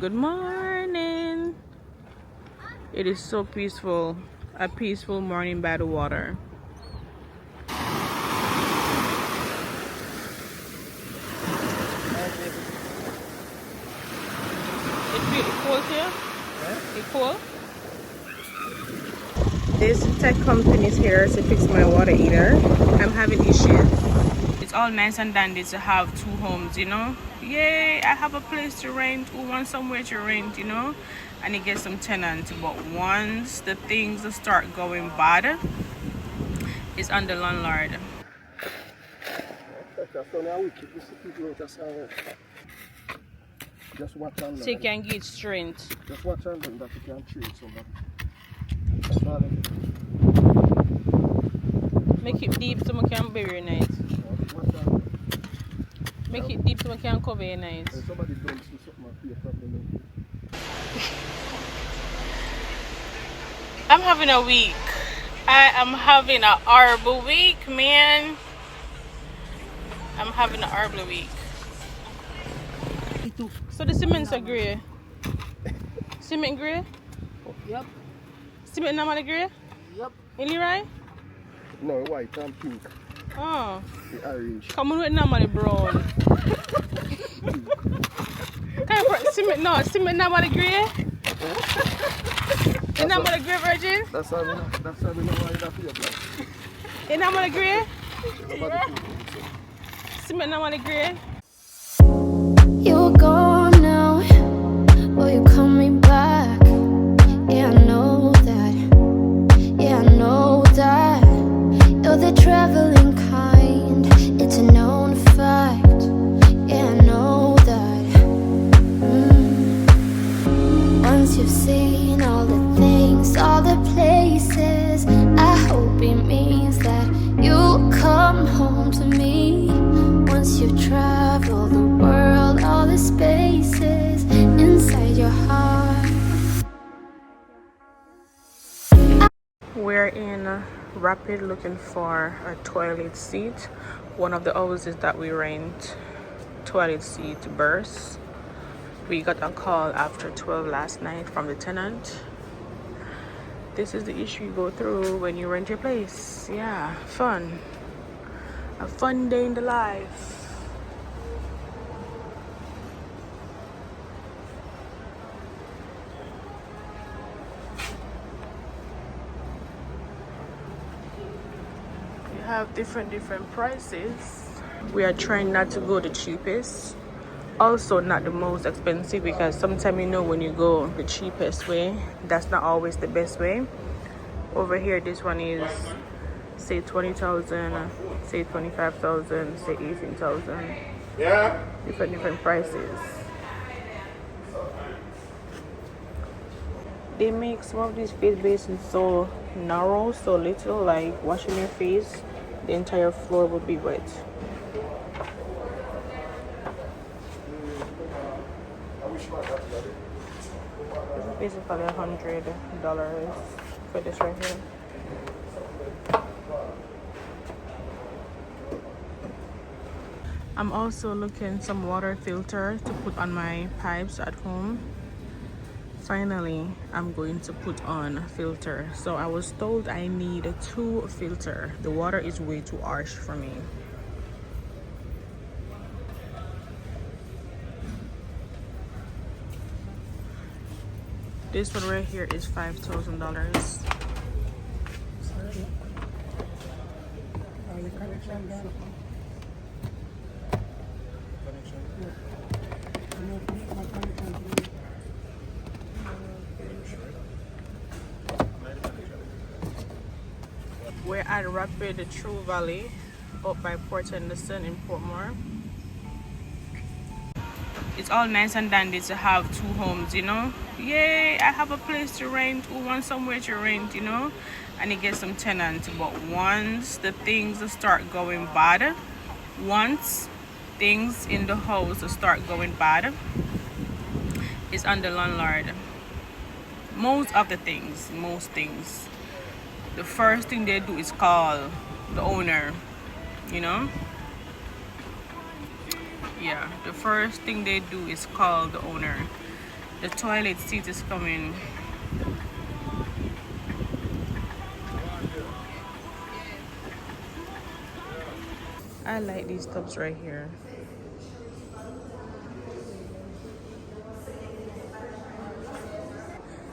Good morning. It is so peaceful. A peaceful morning by the water. It's really cold here. It's cold. This tech company is here to fix my water heater. I'm having issues. It's all nice and dandy to have two homes, you know. Yay, I have a place to rent. Who wants somewhere to rent, you know? And you get some tenants. But once the things start going bad, it's on the landlord. Just watch on So you can get strength. Just watch on them that you can treat somebody. That's all it is. Make it deep so we can bury your night. Make it deep so we can cover your night. Somebody don't see something up here properly. I'm having a week. I am having a horrible week, man. I'm having a horrible week. So the cements are grey. Cement grey? Yep. Cement normal grey? Yep. In Leroy? No, white and pink. Oh. The orange. Come on with normal brown. Can you put cement? No, cement normal grey? In normal grey, Virgin? That's how we know why that feel black. In normal grey? Cement normal grey? You're gone now, will you call me back? Yeah, I know that. Yeah, I know that. You're the traveling kind, it's a known fact. Yeah, I know that. Once you've seen all the things, all the places, I hope it means that you'll come home to me. Once you've traveled the world, all the spaces inside your heart. We're in Rapid looking for a toilet seat. One of the houses that we rent, toilet seat burst. We got a call after 12 last night from the tenant. This is the issue you go through when you rent your place. Yeah, fun. A fun day in the life. Have different prices. We are trying not to go the cheapest, also not the most expensive, because sometimes you know when you go the cheapest way, that's not always the best way. Over here, this one is say 20,000, say 25,000, say 18,000. Yeah, different prices. They make some of these face basins so narrow, so little, like washing your face, the entire floor would be wet. This is basically $100 for this right here. I'm also looking some water filter to put on my pipes at home. Finally, I'm going to put on a filter. So I was told I need 2 filters. The water is way too harsh for me. This one right here is $5,000. We're at Rapid True Valley, up by Port Henderson in Portmore. It's all nice and dandy to have two homes, you know. Yay, I have a place to rent. Who wants somewhere to rent, you know? And you get some tenants. But once the things start going bad, once things in the house start going bad, it's on the landlord. Most things. The first thing they do is call the owner, you know. Yeah, the first thing they do is call the owner. The toilet seat is coming. I like these tubs right here.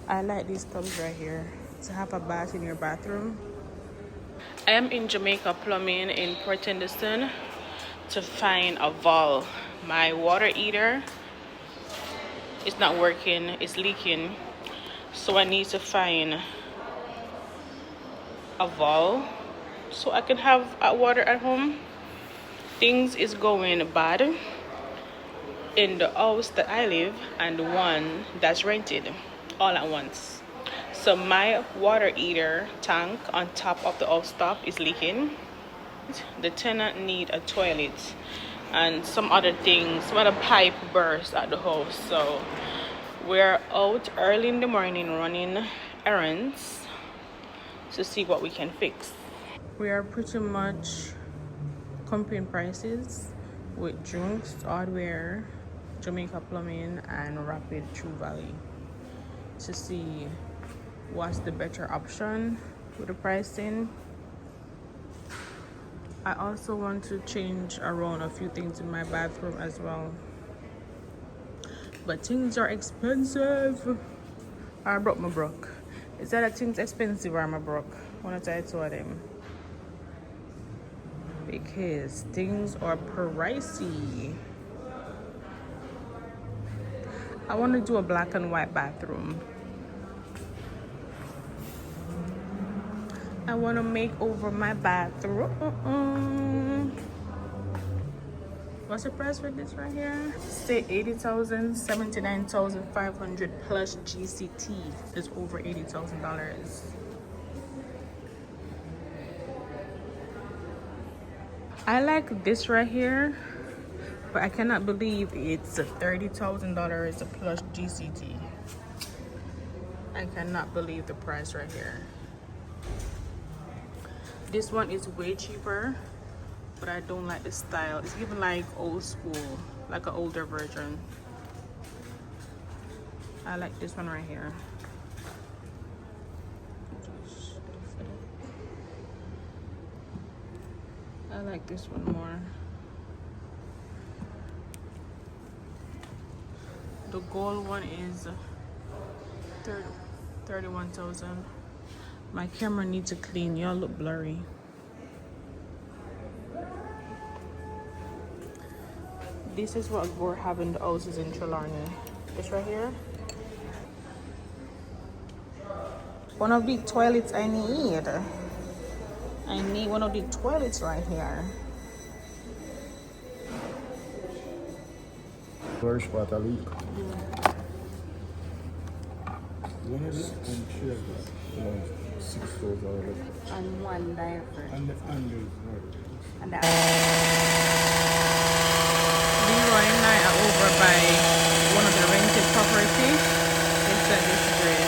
I like these tubs right here to have a bath in your bathroom. I am in Jamaica Plumbing in Port Henderson to find a valve. My water heater is not working, it's leaking. So I need to find a valve so I can have water at home. Things is going bad in the house that I live and the one that's rented all at once. So my water heater tank on top of the house top is leaking. The tenant need a toilet and some other things. Some other pipe burst at the house. So we're out early in the morning running errands to see what we can fix. We are pretty much comparing prices with Drinks, Hardware, Jamaica Plumbing, and Rapid True Valley to see what's the better option with the pricing. I also want to change around a few things in my bathroom as well, but things are expensive. I broke my broke. Is that things expensive or am I broke? One of the two of them. Because things are pricey. I want to do a black and white bathroom. I want to make over my bathroom. What's the price for this right here? Say 80,000, 79,500 plus GCT is over $80,000. I like this right here, but I cannot believe it's $30,000 plus GCT. I cannot believe the price right here. This one is way cheaper, but I don't like the style. It's even like old school, like an older version. I like this one right here. I like this one more. The gold one is 31,000. My camera needs to clean. Y'all look blurry. This is what we're having the houses in Trelawney. This right here. One of the toilets I need. I need one of the toilets right here. Where's what I leak? One of this and share this. $6,000. And one diaper. And the And that. Leroy and I are over by one of the rented property. They said this is great.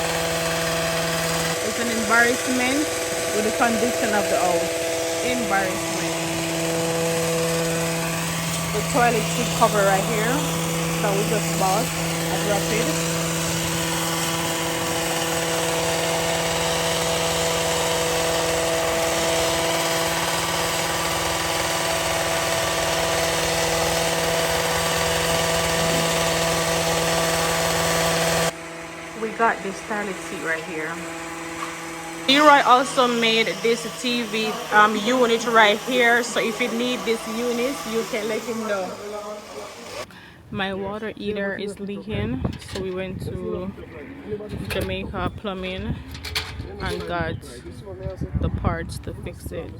It's an embarrassment with the condition of the house. Embarrassment. The toilet seat cover right here that we just bought at Rapid. We got this toilet seat right here. Leroy also made this TV unit right here, so if you need this unit, you can let him know. My water heater is leaking, so we went to Jamaica Plumbing and got the parts to fix it.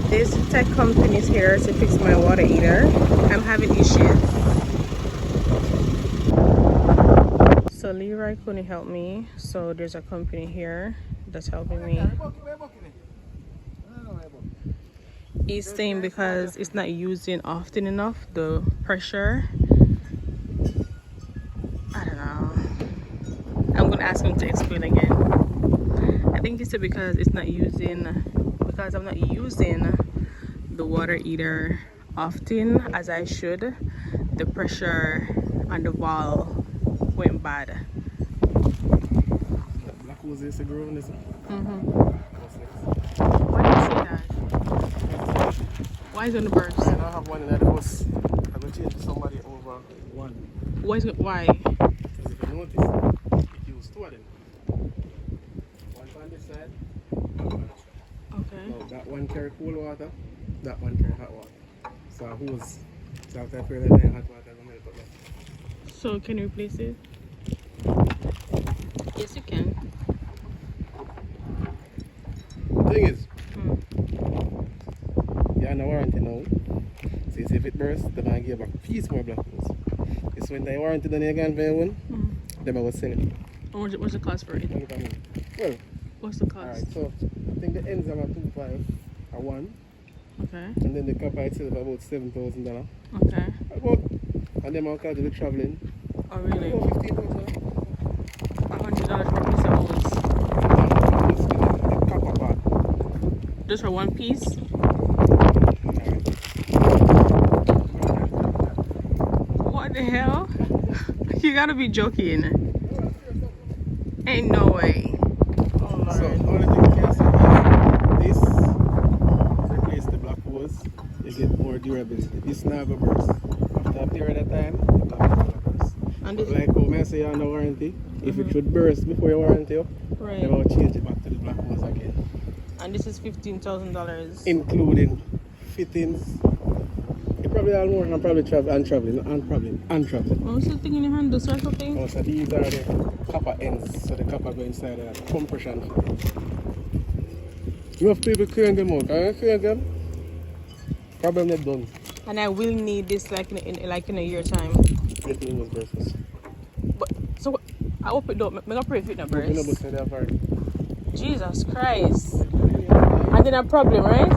This tech company is here to fix my water heater. I'm having issues. So So Leroy couldn't help me, so there's a company here that's helping me. He's saying because it's not using often enough, the pressure. I don't know. I'm gonna ask him to explain again. I think he said because I'm not using the water heater often as I should, the pressure on the valve went bad. Black hose is growing, is it? Why do you say that? Why is it on the burst? I don't have one in the house. I'm going to change to somebody over one. Why? Because if you notice, it used two of them. One on this side, one on this side. Okay. Now that one carry cold water, that one carry hot water. So a hose, so after I put that in hot water, I'm going to put that. So can you replace it? Yes, you can. The thing is, you're on a warranty now. So if it bursts, then I give back a piece more black hose. It's when the warranty done again for one, then I was selling it. What's the cost for it? Well, What's the cost? alright, so I think the ends are about 2.5 or 1. Okay. And then the copper itself about $7,000. Okay. And then I'll call the traveling. Oh really? About $15,000. $100 for a piece of hose. The copper part. Just for one piece? What the hell? You gotta be joking. Ain't no way. Oh So Lord. only thing you can say is this replace the black hose, you get more durability. This never burst. After a period of time, the black hose will burst. And But this, like how I say you're on the warranty, if it should burst before your warranty up, right. then I'll change it back to the black hose again. And this is $15,000. Including fittings. You probably all more than probably traveling. What's the thing in your hand? The circle thing? Oh, so these are the copper ends, so the copper go inside the compression fluid. Enough people clearing them out. Can you clear them? Problem not done. And I will need this like in a year time. Everything was burst. But so I hope it don't. I'm gonna pray if it not You know, burst. but they have already. Jesus Christ. And then a problem, right?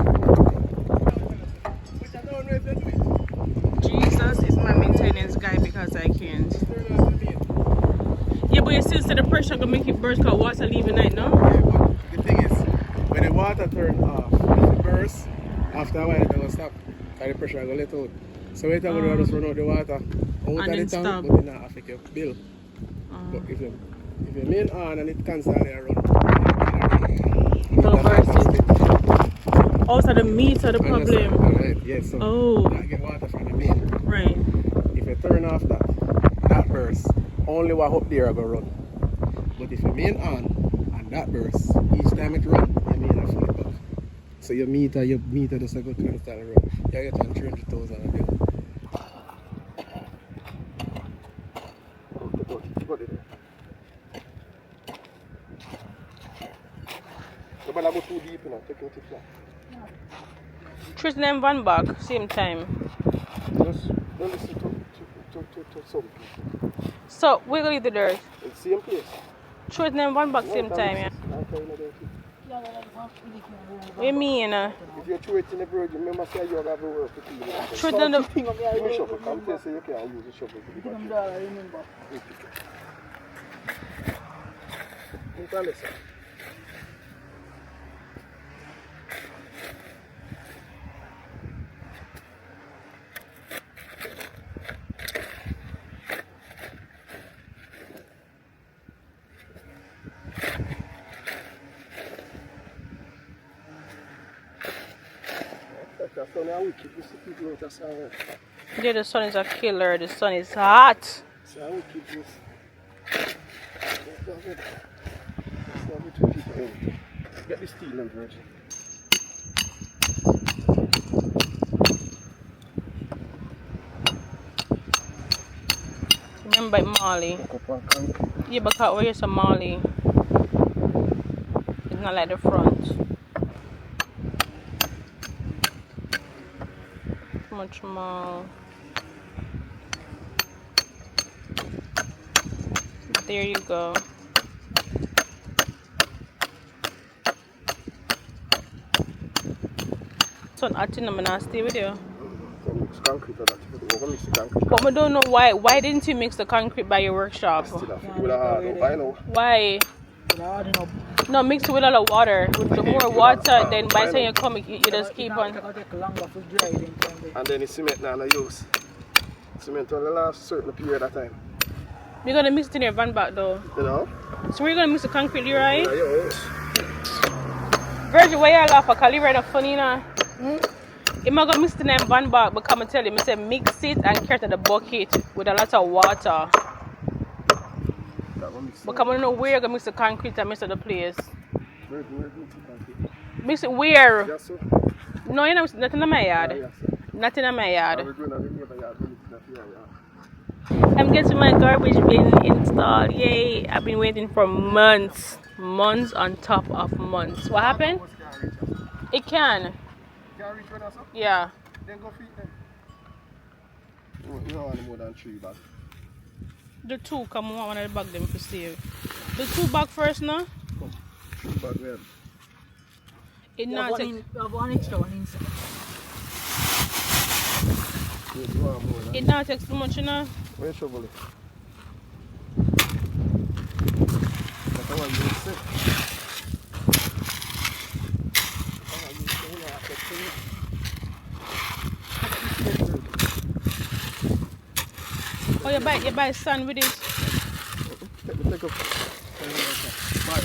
Jesus is my maintenance guy because I can't. Yeah, but you still say the pressure gonna make it burst because water leaving night, no? Yeah, but the thing is, when the water turn off, if it bursts, after a while it will stop. And the pressure will let out. So when you just run out the water, out of the tank, stop. but it not affect your bill. But if you main on and it constantly run, It'll burst it. Oh, so the meter the problem. Right, yes, so Oh. you get water from the main. Right. If you turn off that burst, only what up there will run. But if you main on and that burst, each time it run, your main will flip off. So your meter just go constantly run. You get on 300,000 a bill. Got it there. But I go too deep, you know, taking it flat. Tristan and Van back, same time. Just don't listen to some people. So we're gonna leave the dirt. It's the same place. Tristan and Van back same time, yeah. What you mean? If you throw it in the bridge, remember say you have to work with people. Tristan the Give me a shovel. Come tell say you can't use the shovel to the back. yeah, the sun is a killer. The sun is hot. Get the steel and virgin. Remember Molly. Yeah, because where's a Molly? It's not like the front. Much more. There you go. So I think I'm gonna stay with you. Mix concrete or that. We're gonna mix the concrete. But I don't know why. Why didn't you mix the concrete by your workshop? Still have to do the hard out. I know. Why? No, mix it with a lot of water. With the more water, then by the time you come, you just keep on. And then the cement now no use. Cement only last a certain period of time. You're gonna mix it in your van back though. You know? So we're gonna mix the concrete, Leroy? Yeah, your house. Virgil, why you laugh? Because Leroy not funny now. I'm gonna mix the name van back, but come and tell him, I say mix it and carry it in the bucket with a lot of water. But come on, know where you're gonna mix the concrete and mix the place. Where Mix it where? yes, sir. No, you know, nothing in my yard. Yes, sir. Nothing in my yard. We're going to the neighbor yard. I'm getting my garbage bin installed. Yay! I've been waiting for months. Months on top of months. What happened? It can. Can reach one also? Yeah. Then go feed them. You don't want more than 3 bags. The 2, come on, one of the bag them to save. The 2 bag first now? Come. 3 bags where? It not take. You have one extra one inside. You want more than It not takes too much, you know. where you shovel it? That's how I use it. Oh, you buy sand with it. Take up. Buy it.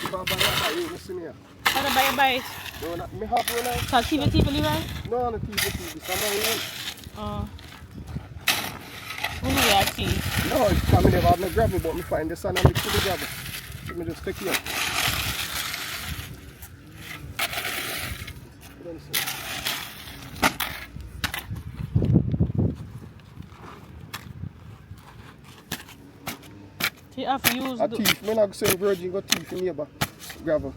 If I buy that, you listen here. How do you buy it? No, not me have one now. So TV, Leroy? No, on the TV. Somebody else. Oh. Only your tea. No, it's coming never have no gravel, but me find the sand and mix with the gravel. So me just take it out. So you have to use A thief, me not saying virgin got thief in neighbor gravel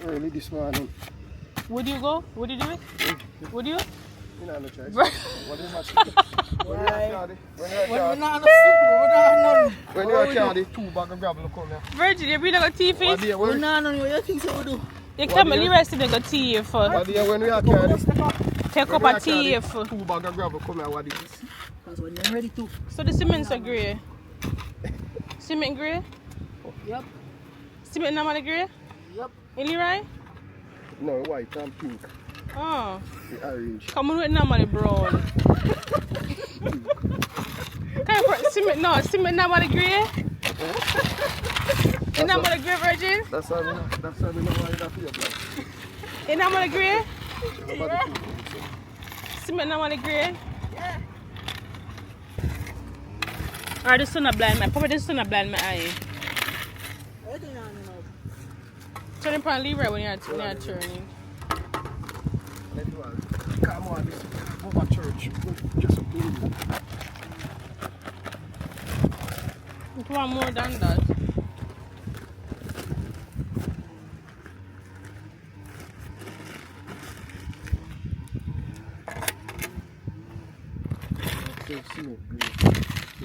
early this morning. Would you go? Would you do it? Would you? You know no choice. Bro. What is that? When you are carry 2 bags of gravel come here. Virgin, you really got teeth What in? day when You think so we do? You come and Leroy still got teeth. what day when we are carry Take up a teeth. 2 bags of gravel come here, what is this? Because when you're ready to. So the cement's are grey. Cement grey? Yep. Cement normal grey? Yep. In Leroy? No, white and pink. Oh. The orange. Come on with normally brown. Can you put cement? No, cement normally grey? In normally grey, Virgin? That's how we know why you have your blood. In normally grey? Yeah. Cement normally grey? Yeah. Or the sun a blind my. Probably the sun a blind my eye. Turn it on Leroy when you're turning. Come on, go back church. Just a little. You want more than that?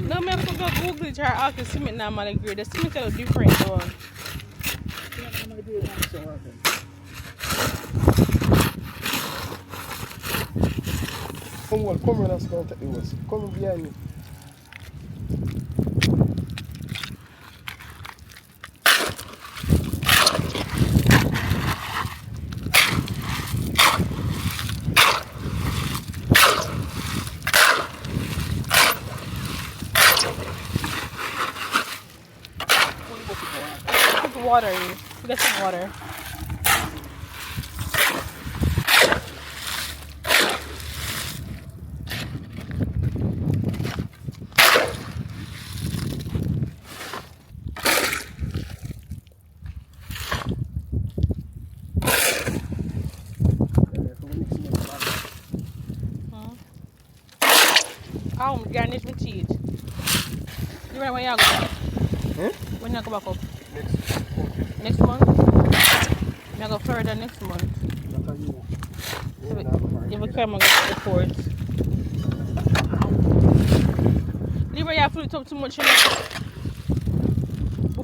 No, I have to go Google it or ask the cement normally grade. The cement is different though. Come on, come on, let's go take the horse. Come behind me. Put water in. Get some water. Oh, garnish my teeth. You ready when you go back? When you go back up? Next month? You go further next month. You will come and go to the port. Leroy, you have to talk too much. You know?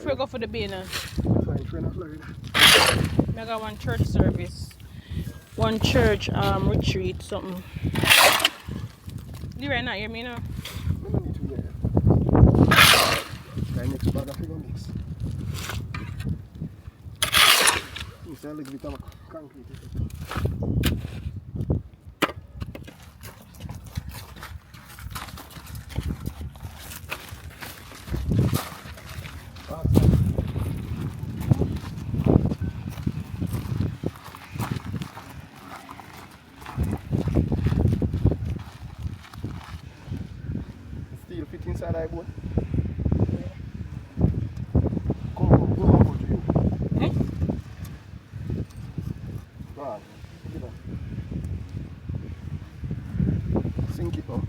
we go for the dinner? Fine, friend of Florida. I got one church service. One church retreat, something. You right now, hear me now? I don't need to hear you. Right next bag of figure mix. You say a little bit of concrete. Steel fit inside that boat. Come on, go to you. Eh? Go on, pick it up. Sink it up.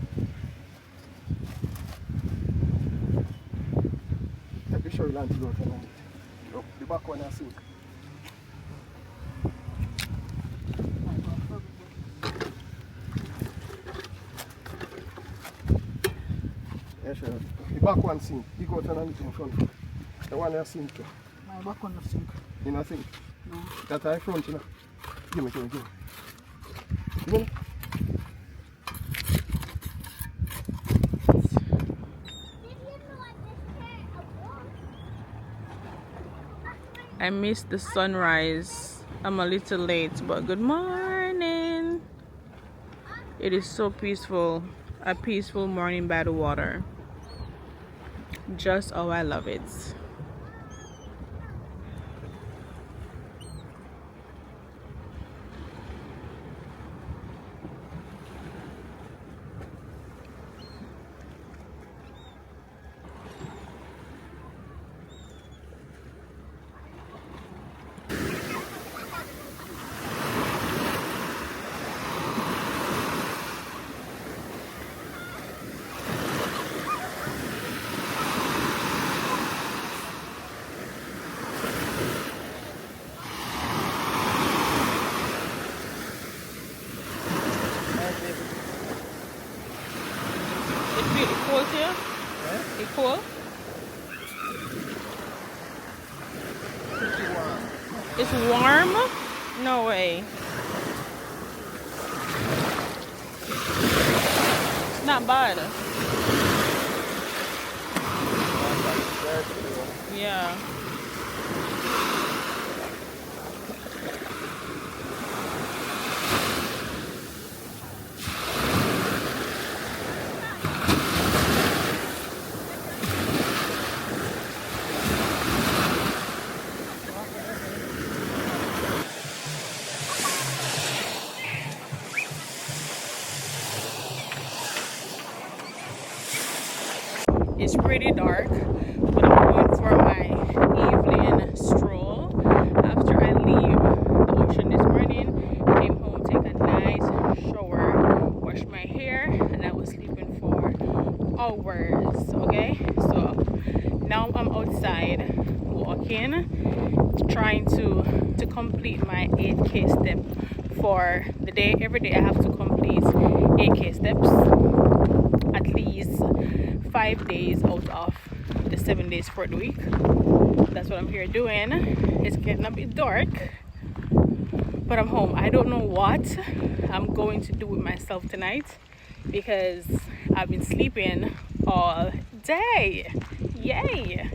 Take the shovel and go to the back one and sink. Yeah, sure. The back one sink. You go to the front. The one you sink to. My back on the sink. You know sink? No. That's our front, you know. Give me. Give me. I missed the sunrise. I'm a little late, but good morning. It is so peaceful. A peaceful morning by the water. Just how I love it. It's really cold here. Eh? It's cold. It's warm? No way. It's not bad. Yeah. It's pretty dark, but I'm going for my evening stroll. After I leave the ocean this morning, came home, take a nice shower, wash my hair, and I was sleeping for hours. Okay, so now I'm outside walking, trying to complete my 8K step for the day. Every day I have to complete 8K steps, at least 5 days out of the 7 days for the week. That's what I'm here doing. It's getting a bit dark, but I'm home. I don't know what I'm going to do with myself tonight because I've been sleeping all day. Yay!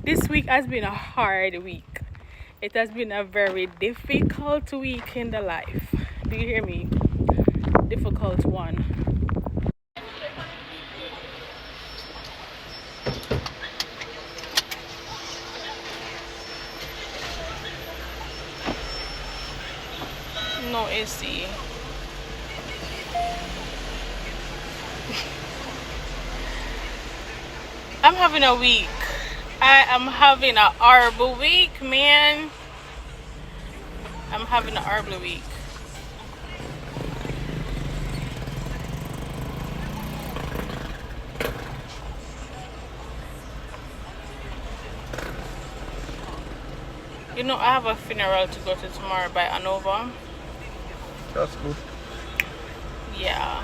This week has been a hard week. It has been a very difficult week in the life. Do you hear me? Difficult one. No AC. I'm having a week. I am having a horrible week, man. I'm having a horrible week. You know, I have a funeral to go to tomorrow by Anova. That's good. Yeah.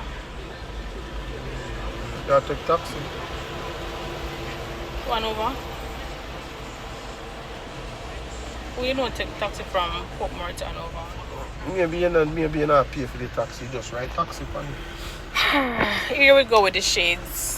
You gotta take taxi. One over. We don't take taxi from Portmore to Hanover. Maybe you not pay for the taxi, just write taxi for me. Here we go with the shades.